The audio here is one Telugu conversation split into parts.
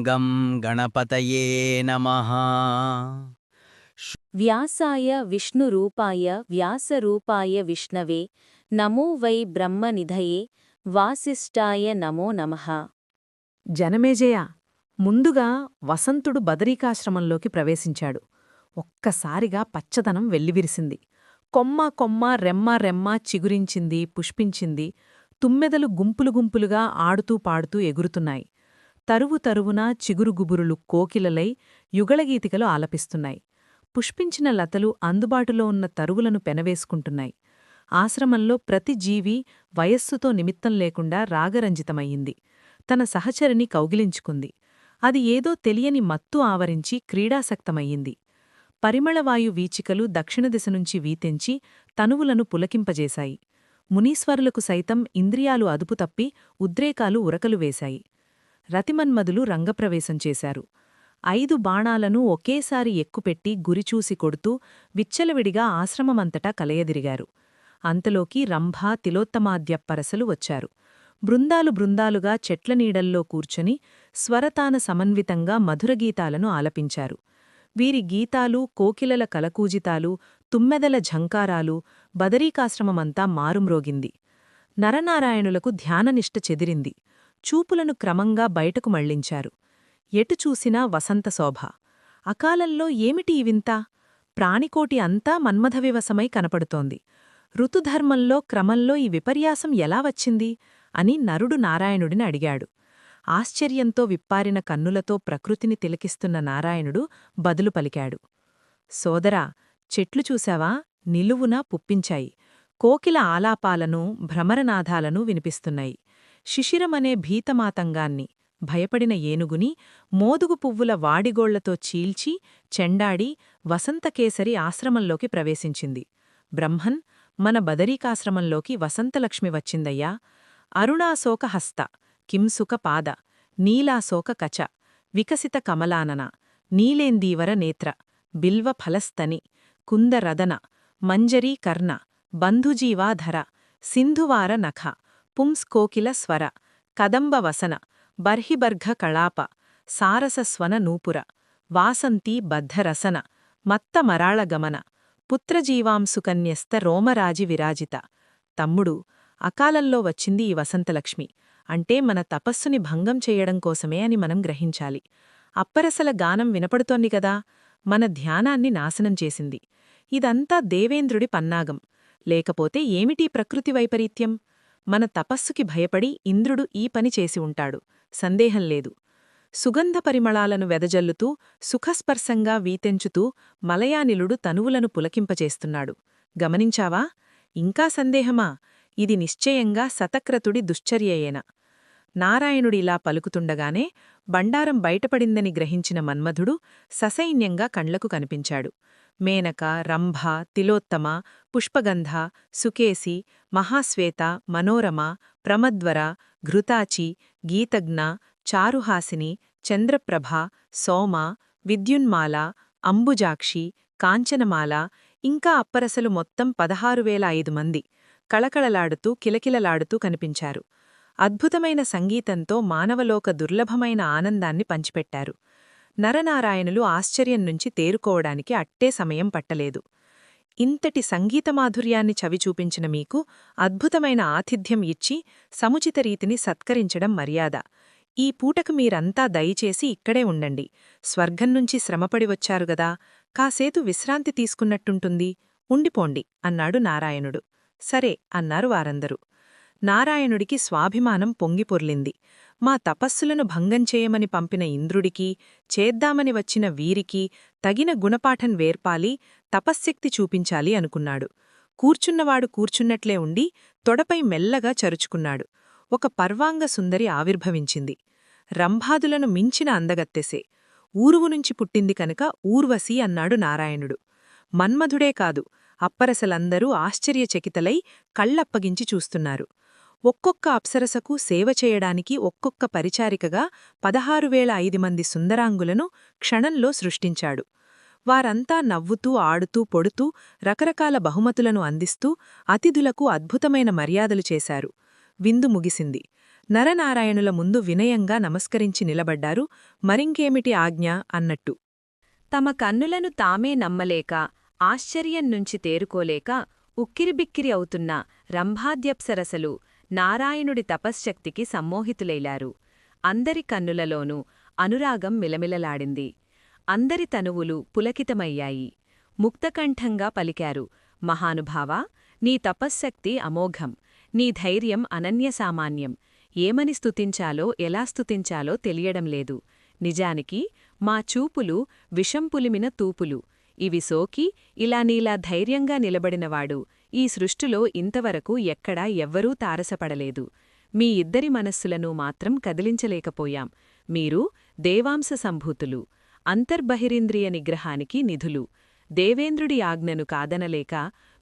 గం గణపతయే నమః. వ్యాసాయ విష్ణురూపాయ వ్యాసరూపాయ విష్ణవే నమో వై బ్రహ్మనిధయే వాసిష్ఠాయ నమో నమః. జనమేజయ, ముందుగా వసంతుడు బదరీకాశ్రమంలోకి ప్రవేశించాడు. ఒక్కసారిగా పచ్చదనం వెల్లివిరిసింది. కొమ్మ కొమ్మ రెమ్మ రెమ్మ చిగురించింది, పుష్పించింది. తుమ్మెదలు గుంపులు గుంపులుగా ఆడుతూ పాడుతూ ఎగురుతున్నాయి. తరువు తరువునా చిగురుగుబురులు కోకిలలై యుగళగీతికలు ఆలపిస్తున్నాయి. పుష్పించిన లతలు అందుబాటులో ఉన్న తరువులను పెనవేసుకుంటున్నాయి. ఆశ్రమంలో ప్రతి జీవి వయస్సుతో నిమిత్తం లేకుండా రాగరంజితమయ్యింది. తన సహచరిని కౌగిలించుకుంది. అది ఏదో తెలియని మత్తు ఆవరించి క్రీడాసక్తమయ్యింది. పరిమళవాయు వీచికలు దక్షిణదిశ నుంచి వీతెంచి తనువులను పులకింపజేశాయి. మునీశ్వరులకు సైతం ఇంద్రియాలు అదుపుతప్పి ఉద్రేకాలు ఉరకలు వేశాయి. రతిమన్మధులు రంగప్రవేశం చేశారు. 5 బాణాలను ఒకేసారి ఎక్కుపెట్టి గురిచూసి కొడుతూ విచ్చలవిడిగా ఆశ్రమమంతటా కలయదిరిగారు. అంతలోకి రంభ తిలోత్తమాద్యప్పరసలు వచ్చారు. బృందాలు బృందాలుగా చెట్ల నీడల్లో కూర్చొని స్వరతాన సమన్వితంగా మధురగీతాలను ఆలపించారు. వీరి గీతాలు, కోకిలల కలకూజితాలు, తుమ్మెదల ఝంకారాలు బదరీకాశ్రమమంతా మారుమ్రోగింది. నరనారాయణులకు ధ్యాననిష్ట చెదిరింది. చూపులను క్రమంగా బయటకు మళ్లించారు. ఎటు చూసినా వసంతశోభ. అకాలంలో ఏమిటి ఈ వింత? ప్రాణికోటి అంతా మన్మథవివశమై కనపడుతోంది. ఋతుధర్మంలో క్రమంలో ఈ విపర్యాసం ఎలా వచ్చింది అని నరుడు నారాయణుడిని అడిగాడు. ఆశ్చర్యంతో విప్పారిన కన్నులతో ప్రకృతిని తిలకిస్తున్న నారాయణుడు బదులు పలికాడు. సోదరా, చెట్లు చూశావా? నిలువునా పుప్పించాయి. కోకిల ఆలాపాలను, భ్రమరనాదాలను వినిపిస్తున్నాయి. శిశిరమనే భీతమాతంగాన్ని, భయపడిన ఏనుగుని మోదుగు పువ్వుల వాడిగోళ్లతో చీల్చి చెండాడి వసంతకేసరి ఆశ్రమంలోకి ప్రవేశించింది. బ్రహ్మన్, మన బదరీకాశ్రమంలోకి వసంతలక్ష్మి వచ్చిందయ్యా. అరుణాశోకహస్త, కింసుక పాద, నీలాశోక కచ, వికసిత కమలానన, నీలేందీవర నేత్ర, బిల్వ ఫలస్తని, కుందరదన, మంజరీ కర్ణ, బంధుజీవాధర, సింధువార నఖ, పుంస్కోకిల స్వర, కదంబవసన, బర్హిబర్ఘ కళాప, సారసస్వన నూపుర, వాసంతీ బద్ధరసన, మత్తమరాళగమన, పుత్రజీవాంసుకన్యస్త రోమరాజి విరాజిత. తమ్ముడు, అకాలంలో వచ్చింది ఈ వసంతలక్ష్మి. అంటే మన తపస్సుని భంగం చెయ్యడం కోసమే అని మనం గ్రహించాలి. అప్పరసల గానం వినపడుతోంది కదా, మన ధ్యానాన్ని నాశనం చేసింది. ఇదంతా దేవేంద్రుడి పన్నాగం. లేకపోతే ఏమిటీ ప్రకృతి వైపరీత్యం? మన తపస్సుకి భయపడి ఇంద్రుడు ఈ పని చేసి ఉంటాడు, సందేహం లేదు. సుగంధ పరిమళాలను వెదజల్లుతూ, సుఖస్పర్శంగా వీతెంచుతూ మలయానిలుడు తనువులను పులకింపచేస్తున్నాడు. గమనించావా? ఇంకా సందేహమా? ఇది నిశ్చయంగా శతక్రతుడి దుశ్చర్యయేన. నారాయణుడిలా పలుకుతుండగానే బండారం బయటపడిందని గ్రహించిన మన్మధుడు ససైన్యంగా కండ్లకు కనిపించాడు. మేనక, రంభ, తిలోత్తమ, పుష్పగంధ, సుకేసి, మహాశ్వేత, మనోరమ, ప్రమద్వర, ఘృతాచి, గీతజ్ఞ, చారుహాసిని, చంద్రప్రభ, సోమ, విద్యున్మాల, అంబుజాక్షి, కాంచనమాల, ఇంకా అప్పరసలు మొత్తం 16,005 మంది కళకళలాడుతూ కిలకిలలాడుతూ కనిపించారు. అద్భుతమైన సంగీతంతో మానవలోక దుర్లభమైన ఆనందాన్ని పంచిపెట్టారు. నరనారాయణులు ఆశ్చర్యం నుంచి తేరుకోవడానికి అట్టే సమయం పట్టలేదు. ఇంతటి సంగీతమాధుర్యాన్ని చవిచూపించిన మీకు అద్భుతమైన ఆతిథ్యం ఇచ్చి సముచిత రీతిని సత్కరించడం మర్యాద. ఈ పూటకు మీరంతా దయచేసి ఇక్కడే ఉండండి. స్వర్గం నుంచి శ్రమపడి వచ్చారుగదా, కాసేతు విశ్రాంతి తీసుకున్నట్టుంటుంది, ఉండిపోండి అన్నాడు నారాయణుడు. సరే అన్నారు వారందరూ. నారాయణుడికి స్వాభిమానం పొంగిపొర్లింది. మా తపస్సులను భంగం చేయమని పంపిన ఇంద్రుడికి, చేద్దామని వచ్చిన వీరికి తగిన గుణపాఠం వేర్పాలి, తపశ్శక్తి చూపించాలి అనుకున్నాడు. కూర్చున్నవాడు కూర్చున్నట్లే ఉండి తొడపై మెల్లగా చరుచుకున్నాడు. ఒక పర్వాంగ సుందరి ఆవిర్భవించింది. రంభాదులను మించిన అందగత్తెసే. ఊరువు నుంచి పుట్టింది కనుక ఊర్వశి అన్నాడు నారాయణుడు. మన్మధుడే కాదు, అప్పరసలందరూ ఆశ్చర్యచకితలై కళ్ళప్పగించి చూస్తున్నారు. ఒక్కొక్క అప్సరసకు సేవ చేయడానికి ఒక్కొక్క పరిచారికగా 16,005 మంది సుందరాంగులను క్షణంలో సృష్టించాడు. వారంతా నవ్వుతూ ఆడుతూ పొడుతూ రకరకాల బహుమతులను అందిస్తూ అతిథులకు అద్భుతమైన మర్యాదలు చేశారు. విందు ముగిసింది. నరనారాయణుల ముందు వినయంగా నమస్కరించి నిలబడ్డారు. మరింకేమిటి ఆజ్ఞ అన్నట్టు. తమ కన్నులను తామే నమ్మలేక, ఆశ్చర్యం నుంచి తేరుకోలేక, ఉక్కిరిబిక్కిరి అవుతున్న రంభాద్యప్సరసలు నారాయణుడి తపశ్శక్తికి సమ్మోహితులైలారు. అందరి కన్నులలోనూ అనురాగం మిలమిలలాడింది. అందరి తనువులు పులకితమయ్యాయి. ముక్తకంఠంగా పలికారు, మహానుభావా, నీ తపశ్శక్తి అమోఘం, నీ ధైర్యం అనన్యసామాన్యం. ఏమని స్తుతించాలో ఎలా స్తుతించాలో తెలియడంలేదు. నిజానికి మా చూపులు విషంపులిమిన తూపులు. ఇవి సోకి ఇలా నీలా ధైర్యంగా నిలబడినవాడు ఈ సృష్టిలో ఇంతవరకు ఎక్కడా ఎవ్వరూ తారసపడలేదు. మీ ఇద్దరి మనస్సులను మాత్రం కదిలించలేకపోయాం. మీరు దేవాంశ సంభూతులు, అంతర్బహిరింద్రియ నిగ్రహానికి నిధులు. దేవేంద్రుడి ఆజ్ఞను కాదనలేక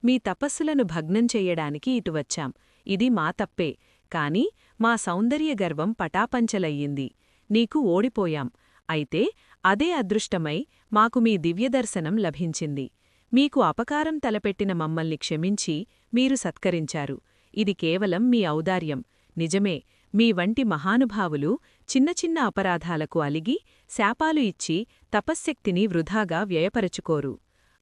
మీ తపస్సులను భగ్నం చెయ్యడానికి ఇటువచ్చాం. ఇది మా తప్పే, కాని మా సౌందర్య గర్వం పటాపంచలయ్యింది. నీకు ఓడిపోయాం. అయితే అదే అదృష్టమై మాకు మీ దివ్యదర్శనం లభించింది. మీకు అపకారం తలపెట్టిన మమ్మల్ని క్షమించి మీరు సత్కరించారు. ఇది కేవలం మీ ఔదార్యం. నిజమే, మీ వంటి మహానుభావులు చిన్న చిన్న అపరాధాలకు అలిగి శాపాలు ఇచ్చి తపశ్శక్తిని వృధాగా వ్యయపరచుకోరు.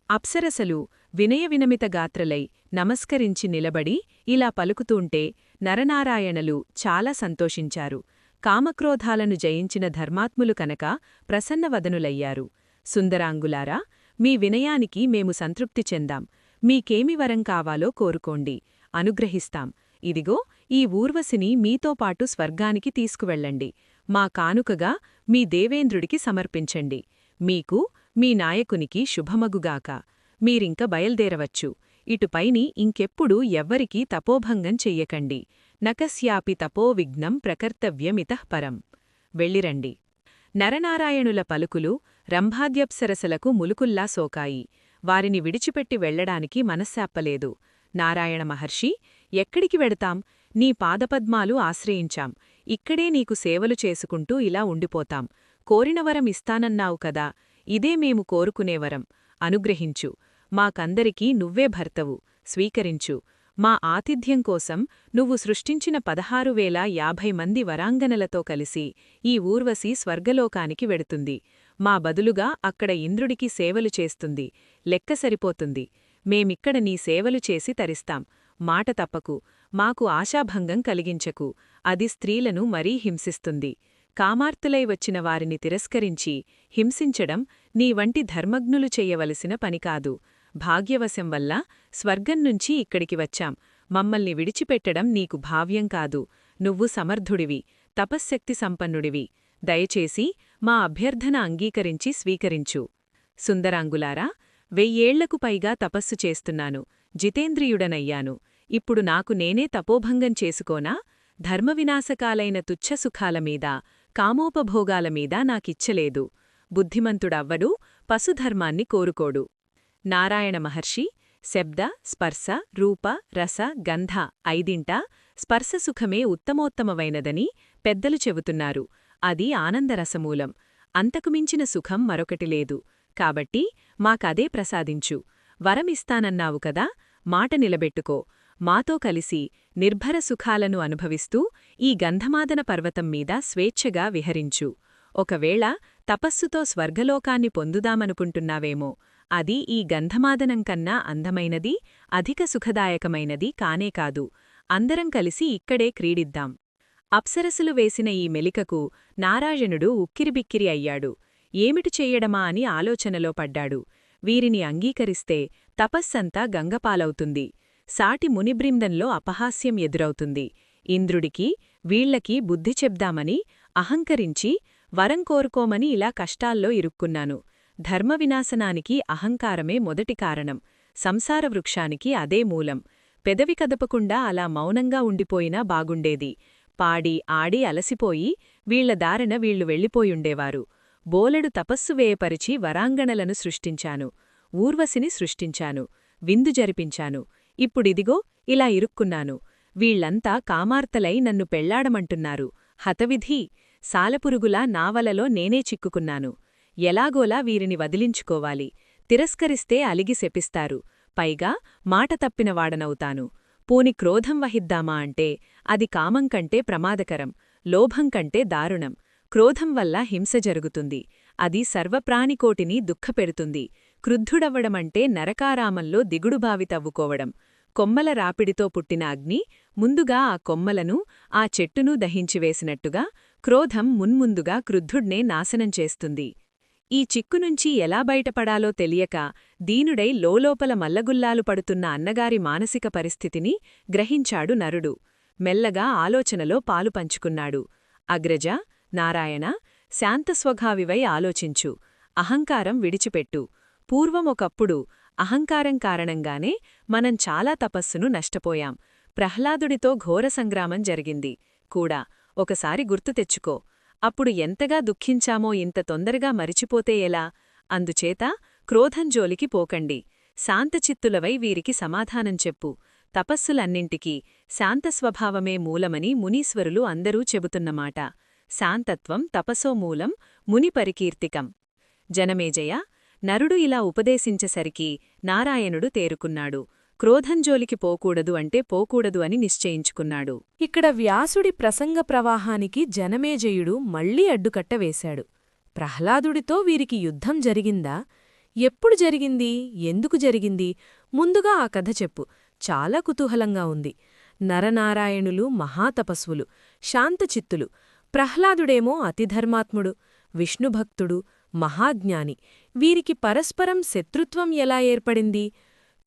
అప్సరసలు వినయవినమిత గాత్రలై నమస్కరించి నిలబడి ఇలా పలుకుతూంటే నరనారాయణలు చాలా సంతోషించారు. కామక్రోధాలను జయించిన ధర్మాత్ములు కనుక ప్రసన్నవదనులయ్యారు. సుందరాంగులారా, మీ వినయానికి మేము సంతృప్తి చెందాం. మీకేమి వరం కావాలో కోరుకోండి, అనుగ్రహిస్తాం. ఇదిగో ఈ ఊర్వశిని మీతోపాటు స్వర్గానికి తీసుకువెళ్ళండి. మా కానుకగా మీ దేవేంద్రుడికి సమర్పించండి. మీకు, మీ నాయకునికి శుభమగుగాక. మీరింక బయల్దేరవచ్చు. ఇటుపైని ఇంకెప్పుడూ ఎవ్వరికీ తపోభంగం చెయ్యకండి. నకస్యాపి తపోవిఘ్నం ప్రకర్తవ్యమితః పరం. వెళ్ళిరండి. నరనారాయణుల పలుకులు రంభాద్యప్సరసలకు ములుకుల్లా సోకాయి. వారిని విడిచిపెట్టి వెళ్లడానికి మనస్సాప్పలేదు. నారాయణ మహర్షి, ఎక్కడికి వెడతాం? నీ పాదపద్మాలు ఆశ్రయించాం. ఇక్కడే నీకు సేవలు చేసుకుంటూ ఇలా ఉండిపోతాం. కోరినవరం ఇస్తానన్నావు కదా, ఇదే మేము కోరుకునేవరం. అనుగ్రహించు. మాకందరికీ నువ్వే భర్తవు, స్వీకరించు. మా ఆతిథ్యం కోసం నువ్వు సృష్టించిన 16,050 మంది వరాంగనలతో కలిసి ఈ ఊర్వశి స్వర్గలోకానికి వెడుతుంది. మా బదులుగా అక్కడ ఇంద్రుడికి సేవలు చేస్తుంది. లెక్క సరిపోతుంది. మేమిక్కడ నీ సేవలు చేసి తరిస్తాం. మాట తప్పకు. మాకు ఆశాభంగం కలిగించకు. అది స్త్రీలను మరీ హింసిస్తుంది. కామార్తులై వచ్చిన వారిని తిరస్కరించి హింసించడం నీ వంటి ధర్మజ్ఞులు చెయ్యవలసిన పనికాదు. భాగ్యవశం వల్ల స్వర్గం నుంచి ఇక్కడికి వచ్చాం. మమ్మల్ని విడిచిపెట్టడం నీకు భావ్యం కాదు. నువ్వు సమర్థుడివి, తపశ్శక్తి సంపన్నుడివి. దయచేసి మా అభ్యర్థన అంగీకరించి స్వీకరించు. సుందరాంగులారా, 1000 ఏళ్లకు పైగా తపస్సు చేస్తున్నాను. జితేంద్రియుడనయ్యాను. ఇప్పుడు నాకు నేనే తపోభంగం చేసుకోనా? ధర్మవినాశకాలైన తుచ్ఛసుఖాలమీద, కామోపభోగాలమీద నాకిచ్చలేదు. బుద్ధిమంతుడవ్వడు, పశుధర్మాన్ని కోరుకోడు. నారాయణ మహర్షి, శబ్ద, స్పర్శ, రూప, రస, గంధ 5 స్పర్శసుఖమే ఉత్తమోత్తమమైనదని పెద్దలు చెబుతున్నారు. అది ఆనందరసమూలం. అంతకుమించిన సుఖం మరొకటి లేదు. కాబట్టి మాకదే ప్రసాదించు. వరమిస్తానన్నావు కదా, మాట నిలబెట్టుకో. మాతో కలిసి నిర్భర సుఖాలను అనుభవిస్తూ ఈ గంధమాదన పర్వతం మీద స్వేచ్ఛగా విహరించు. ఒకవేళ తపస్సుతో స్వర్గలోకాన్ని పొందుదామనుకుంటున్నావేమో, అది ఈ గంధమాదనం కన్నా అందమైనది, అధిక సుఖదాయకమైనది కానేకాదు. అందరం కలిసి ఇక్కడే క్రీడిద్దాం. అప్సరసులు వేసిన ఈ మెలికకు నారాయణుడు ఉక్కిరిబిక్కిరి అయ్యాడు. ఏమిటి చెయ్యడమా అని ఆలోచనలో పడ్డాడు. వీరిని అంగీకరిస్తే తపస్సంతా గంగపాలవుతుంది. సాటి మునిబృందంలో అపహాస్యం ఎదురవుతుంది. ఇంద్రుడికి, వీళ్లకి బుద్ధి చెప్దామని అహంకరించి వరం కోరుకోమని ఇలా కష్టాల్లో ఇరుక్కున్నాను. ధర్మవినాశనానికి అహంకారమే మొదటి కారణం. సంసార వృక్షానికి అదే మూలం. పెదవి కదపకుండా అలా మౌనంగా ఉండిపోయినా బాగుండేది. పాడి ఆడి అలసిపోయి వీళ్ల దారిన వీళ్లు వెళ్ళిపోయుండేవారు. బోలెడు తపస్సు వేయపరిచి వరాంగణలను సృష్టించాను. ఊర్వశిని సృష్టించాను. విందు జరిపించాను. ఇప్పుడిదిగో ఇలా ఇరుక్కున్నాను. వీళ్లంతా కామార్తలై నన్ను పెళ్లాడమంటున్నారు. హతవిధి! సాలెపురుగులా నావలలో నేనే చిక్కుకున్నాను. ఎలాగోలా వీరిని వదిలించుకోవాలి. తిరస్కరిస్తే అలిగి శపిస్తారు. పైగా మాట తప్పినవాడనవుతాను. పోని క్రోధం వహిద్దామా అంటే అది కామం కంటే ప్రమాదకరం, లోభం కంటే దారుణం. క్రోధం వల్ల హింస జరుగుతుంది. అది సర్వప్రాణికోటిని దుఃఖపెడుతుంది. క్రుద్ధుడవ్వడమంటే నరకారామంలో దిగుడుబావి తవ్వుకోవడం. కొమ్మల రాపిడితో పుట్టిన అగ్ని ముందుగా ఆ కొమ్మలను, ఆ చెట్టును దహించివేసినట్టుగా క్రోధం మున్ముందుగా క్రుద్ధుడ్నే నాశనం చేస్తుంది. ఈ చిక్కునుంచి ఎలా బయటపడాలో తెలియక దీనుడై లోలోపల మల్లగుల్లాలు పడుతున్న అన్నగారి మానసిక పరిస్థితిని గ్రహించాడు నరుడు. మెల్లగా ఆలోచనలో పాలు పంచుకున్నాడు. అగ్రజ, నారాయణ, శాంతస్వభావివై ఆలోచించు. అహంకారం విడిచిపెట్టు. పూర్వం ఒకప్పుడు అహంకారం కారణంగానే మనం చాలా తపస్సును నష్టపోయాం. ప్రహ్లాదుడితో ఘోర సంగ్రామం జరిగింది కూడా. ఒకసారి గుర్తు తెచ్చుకో. అప్పుడు ఎంతగా దుఃఖించామో ఇంత తొందరగా మరిచిపోతే ఎలా? అందుచేత క్రోధంజోలికి పోకండి. శాంతచిత్తులవై వీరికి సమాధానం చెప్పు. తపస్సులన్నింటికీ శాంతస్వభావమే మూలమని మునీశ్వరులు అందరూ చెబుతున్నమాట. శాంతత్వం తపసో మూలం మునిపరికీర్తికం. జనమేజయ, నరుడు ఇలా ఉపదేశించేసరికి నారాయణుడు తేరుకున్నాడు. క్రోధంజోలికి పోకూడదు అంటే పోకూడదు అని నిశ్చయించుకున్నాడు. ఇక్కడ వ్యాసుడి ప్రసంగ ప్రవాహానికి జనమేజయుడు మళ్లీ అడ్డుకట్ట వేశాడు. ప్రహ్లాదుడితో వీరికి యుద్ధం జరిగిందా? ఎప్పుడు జరిగింది? ఎందుకు జరిగింది? ముందుగా ఆ కథ చెప్పు. చాలా కుతూహలంగా ఉంది. నరనారాయణులు మహాతపస్వులు, శాంతచిత్తులు. ప్రహ్లాదుడేమో అతిధర్మాత్ముడు, విష్ణుభక్తుడు, మహాజ్ఞాని. వీరికి పరస్పరం శత్రుత్వం ఎలా ఏర్పడింది?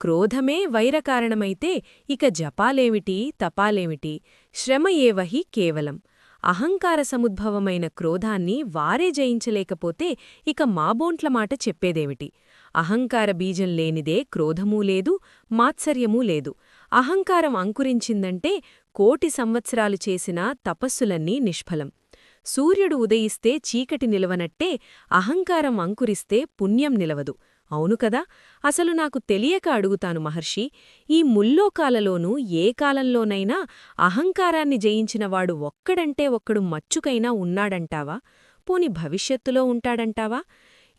క్రోధమే వైరకారణమైతే ఇక జపాలేమిటి, తపాలేమిటి? శ్రమ ఏవహి కేవలం. అహంకార సముద్భవమైన క్రోధాన్ని వారే జయించలేకపోతే ఇక మాబోంట్ల మాట చెప్పేదేమిటి? అహంకార బీజం లేనిదే క్రోధమూ లేదు, మాత్సర్యమూ లేదు. అహంకారం అంకురించిందంటే కోటి సంవత్సరాలు చేసినా తపస్సులన్నీ నిష్ఫలం. సూర్యుడు ఉదయిస్తే చీకటి నిలవనట్టే అహంకారం అంకురిస్తే పుణ్యం నిలవదు. అవును కదా? అసలు నాకు తెలియక అడుగుతాను మహర్షి, ఈ ముల్లోకాలలోనూ ఏ కాలంలోనైనా అహంకారాన్ని జయించినవాడు ఒక్కడంటే ఒక్కడు మచ్చుకైనా ఉన్నాడంటావా? పోని భవిష్యత్తులో ఉంటాడంటావా?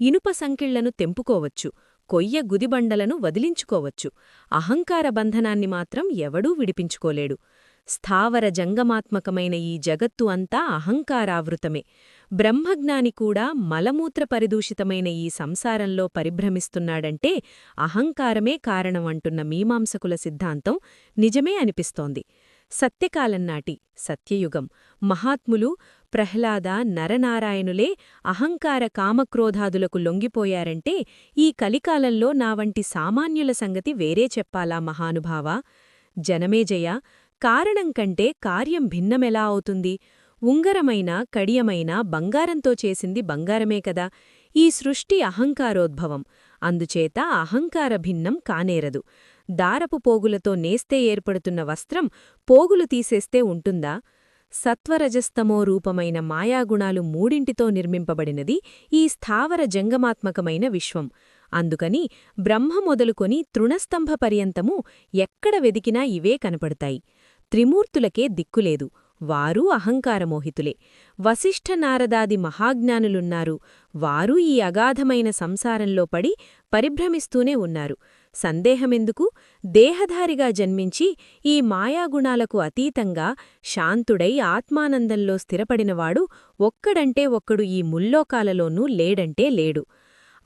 ఇనుప సంకిళ్లను తెంపుకోవచ్చు, కొయ్య గుదిబండలను వదిలించుకోవచ్చు. అహంకార బంధనాన్ని మాత్రం ఎవడూ విడిపించుకోలేడు. స్థావర జంగమాత్మకమైన ఈ జగత్తు అంతా అహంకారావృతమే. బ్రహ్మజ్ఞాని కూడా మలమూత్ర పరిదూషితమైన ఈ సంసారంలో పరిభ్రమిస్తున్నాడంటే అహంకారమే కారణమంటున్న మీమాంసకుల సిద్ధాంతం నిజమే అనిపిస్తోంది. సత్యకాలంనాటి సత్యయుగం మహాత్ములు ప్రహ్లాద, నరనారాయణులే అహంకార కామక్రోధాదులకు లొంగిపోయారంటే ఈ కలికాలంలో నా వంటి సామాన్యుల సంగతి వేరే చెప్పాలా మహానుభావా? జనమేజయ, కారణం కంటే కార్యం భిన్నమెలా అవుతుంది? ఉంగరమైనా కడియమైనా బంగారంతో చేసింది బంగారమే కదా. ఈ సృష్టి అహంకారోద్భవం. అందుచేత అహంకార భిన్నం కానేరదు. దారపు పోగులతో నేస్తే ఏర్పడుతున్న వస్త్రం పోగులు తీసేస్తే ఉంటుందా? సత్వరజస్తమో రూపమైన మాయాగుణాలు మూడింటితో నిర్మింపబడినది ఈ స్థావర జంగమాత్మకమైన విశ్వం. అందుకని బ్రహ్మ మొదలుకొని తృణస్తంభ పర్యంతమూ ఎక్కడ వెదికినా ఇవే కనపడతాయి. త్రిమూర్తులకే దిక్కులేదు. వారూ అహంకారమోహితులే. వశిష్ఠ నారదాది మహాజ్ఞానులున్నారు. వారూ ఈ అగాధమైన సంసారంలో పడి పరిభ్రమిస్తూనే ఉన్నారు. సందేహమెందుకు? దేహధారిగా జన్మించి ఈ మాయాగుణాలకు అతీతంగా శాంతుడై ఆత్మానందంలో స్థిరపడినవాడు ఒక్కడంటే ఒక్కడు ఈ ముల్లోకాలలోనూ లేడంటే లేడు.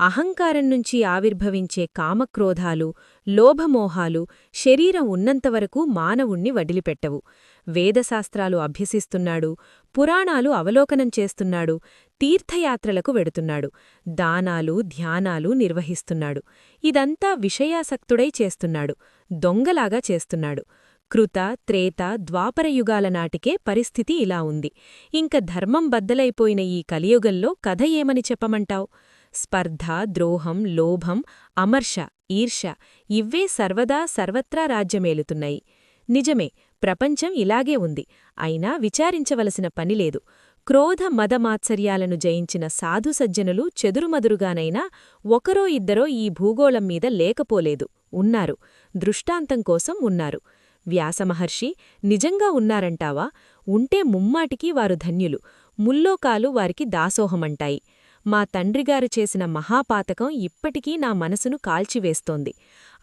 అహంకారం నుంచి ఆవిర్భవించే కామక్రోధాలు, లోభమోహాలు శరీరం ఉన్నంతవరకు మానవుణ్ణి వదిలిపెట్టవు. వేదశాస్త్రాలు అభ్యసిస్తున్నాడు, పురాణాలు అవలోకనం చేస్తున్నాడు, తీర్థయాత్రలకు వెడుతున్నాడు, దానాలు ధ్యానాలు నిర్వహిస్తున్నాడు. ఇదంతా విషయాసక్తుడై చేస్తున్నాడు, దొంగలాగా చేస్తున్నాడు. కృత, త్రేత, ద్వాపరయుగాల నాటికే పరిస్థితి ఇలా ఉంది. ఇంక ధర్మం బద్దలైపోయిన ఈ కలియుగంలో కథ ఏమని చెప్పమంటావ్? స్పర్ధ, ద్రోహం, లోభం, అమర్ష, ఈర్ష్య ఇవ్వే సర్వదా సర్వత్రా రాజ్యమేలుతున్నాయి. నిజమే, ప్రపంచం ఇలాగే ఉంది. అయినా విచారించవలసిన పనిలేదు. క్రోధ మదమాత్సర్యాలను జయించిన సాధుసజ్జనులు చెదురుమదురుగానైనా ఒకరో ఇద్దరో ఈ భూగోళం మీద లేకపోలేదు. ఉన్నారు. దృష్టాంతం కోసం ఉన్నారు. వ్యాసమహర్షి నిజంగా ఉన్నారంటావా? ఉంటే ముమ్మాటికి వారు ధన్యులు. ముల్లోకాలు వారికి దాసోహమంటాయి. మా తండ్రిగారు చేసిన మహాపాతకం ఇప్పటికీ నా మనసును కాల్చివేస్తోంది.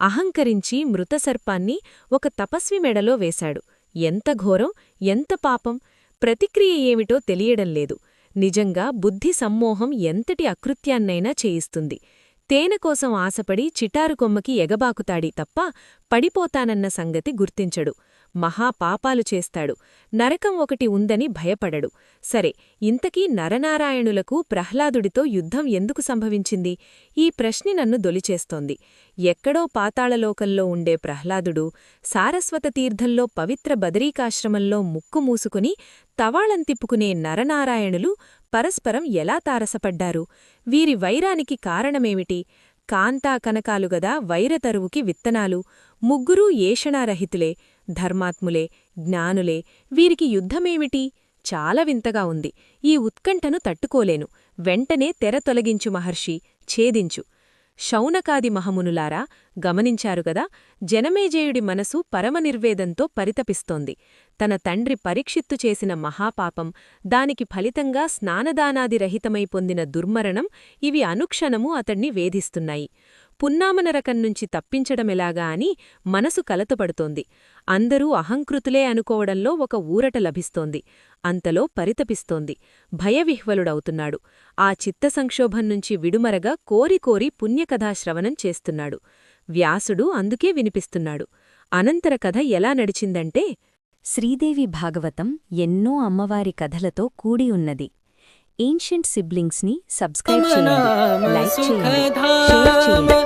అహంకరించి మృతసర్పాన్ని ఒక తపస్వి మెడలో వేశాడు. ఎంత ఘోరం, ఎంత పాపం! ప్రతిక్రియ ఏమిటో తెలియడంలేదు. నిజంగా బుద్ధి సమ్మోహం ఎంతటి అకృత్యాన్నైనా చేయిస్తుంది. తేనెకోసం ఆశపడి చిటారుకొమ్మకి ఎగబాకుతాడీ తప్ప పడిపోతానన్న సంగతి గుర్తించడు. మహాపాపాలు చేస్తాడు. నరకం ఒకటి ఉందని భయపడడు. సరే, ఇంతకీ నరనారాయణులకు ప్రహ్లాదుడితో యుద్ధం ఎందుకు సంభవించింది? ఈ ప్రశ్ని నన్ను దొలిచేస్తోంది. ఎక్కడో పాతాళలోకంలో ఉండే ప్రహ్లాదుడు సారస్వత తీర్థంలో పవిత్ర బదరీకాశ్రమంలో ముక్కు మూసుకుని తవాళం తిప్పుకునే నరనారాయణులు పరస్పరం ఎలా తారసపడ్డారు? వీరి వైరానికి కారణమేమిటి? కాంతా కనకాలుగదా వైరతరువుకి విత్తనాలు. ముగ్గురూ ఏషణారహితులే, ధర్మాత్ములే, జ్ఞానులే. వీరికి యుద్ధమేమిటి? చాలా వింతగా ఉంది. ఈ ఉత్కంఠను తట్టుకోలేను. వెంటనే తెర తొలగించు మహర్షి, ఛేదించు. శౌనకాది మహమునులారా, గమనించారుగదా, జనమేజయుడి మనసు పరమనిర్వేదంతో పరితపిస్తోంది. తన తండ్రి పరీక్షిత్తు చేసిన మహాపాపం, దానికి ఫలితంగా స్నానదానాది రహితమై పొందిన దుర్మరణం, ఇవి అనుక్షణమూ అతణ్ణి వేధిస్తున్నాయి. పున్నామనరకం నుంచి తప్పించడమెలాగా అని మనసు కలతపడుతోంది. అందరూ అహంకృతులే అనుకోవడంలో ఒక ఊరట లభిస్తోంది. అంతలో పరితపిస్తోంది. భయవిహ్వలుడవుతున్నాడు. ఆ చిత్తసంక్షోభం నుంచి విడుమరగా కోరి పుణ్యకథాశ్రవణం చేస్తున్నాడు. వ్యాసుడు అందుకే వినిపిస్తున్నాడు. అనంతర కథ ఎలా నడిచిందంటే, శ్రీదేవి భాగవతం ఎన్నో అమ్మవారి కథలతో కూడి ఉన్నది. ఏన్షియంట్ సిబ్లింగ్స్ని సబ్స్క్రైబ్ చేయండి, లైక్ చేయండి, షేర్ చేయండి.